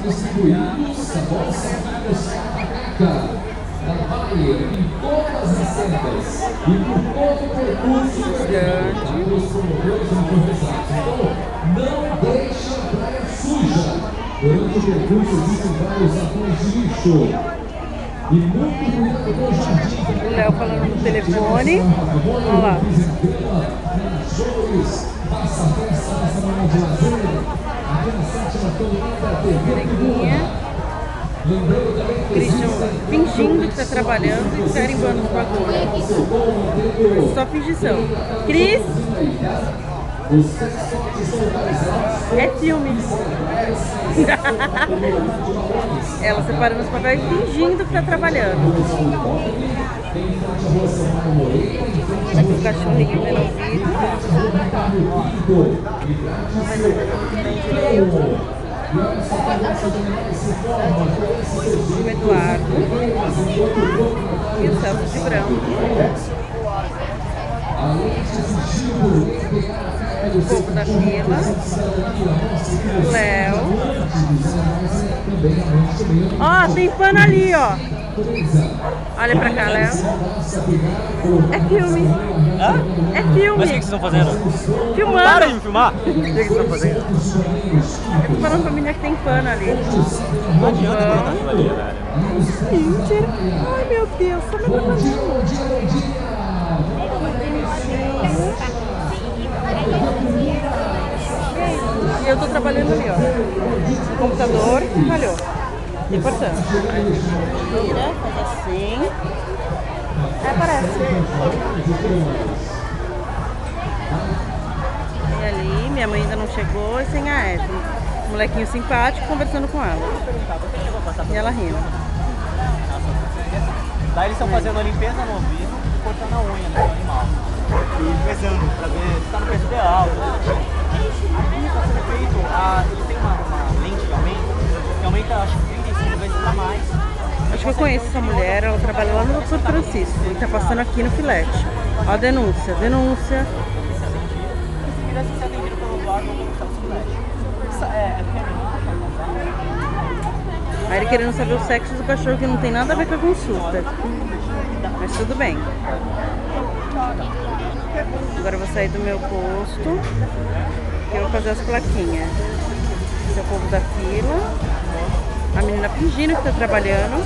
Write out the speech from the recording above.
distribuídos, sabores salgados Cacaca. Trabalhe em todas as sendas e por todo o percurso dos promotores improvisados. Então, não deixe a praia suja. Durante o percurso existem vários sacões de lixo. E muito cuidado com o jardim. O Léo falando no telefone. Olha lá. Passa a festa nessa manhã de lazer. Aqui na sétima torneira TV. Lembrando também que Christian fingindo que tá trabalhando e carimbando os bagulhos. Só fingição. Cris! É filme. Ela separando os papéis fingindo que tá trabalhando. Aqui o cachorrinho menorzinho. O Eduardo e o Celso de branco. O povo da fila. O Léo. Ó, tem pano ali, ó. Olha pra cá, Léo. É filme. Hã? É filme. Mas o que vocês estão fazendo? Filmando. Para de me filmar! O que vocês estão fazendo? Eu tô falando pra menina que tem pano ali. Não adianta colocar aquilo ali, velho. Mentira. Ai, meu Deus. Só meu paninho. E eu tô trabalhando ali, ó. O computador falhou. Importante. Tira, faz assim. Aparece. E ali, minha mãe ainda não chegou e sem a Eve. Molequinho simpático conversando com ela. E ela rindo. Daí eles estão fazendo a limpeza no ouvido e cortando a unha do animal. E pesando pra ver se tá no peso ideal. Aí tá sendo feito, ele tem uma lente de aumento que aumenta, acho que 35 vezes pra mais. Acho que eu conheço essa mulher, ela trabalha lá no Dr. Francisco e tá passando aqui no Filete. Ó a denúncia, denúncia. Se quisesse ser atendido pelo Eduardo, eu vou mostrar no Filete. Aí ele querendo saber o sexo do cachorro, que não tem nada a ver com a consulta. Mas tudo bem. Agora eu vou sair do meu posto e eu vou fazer as plaquinhas. Esse é o povo da fila. A menina fingindo que tá trabalhando.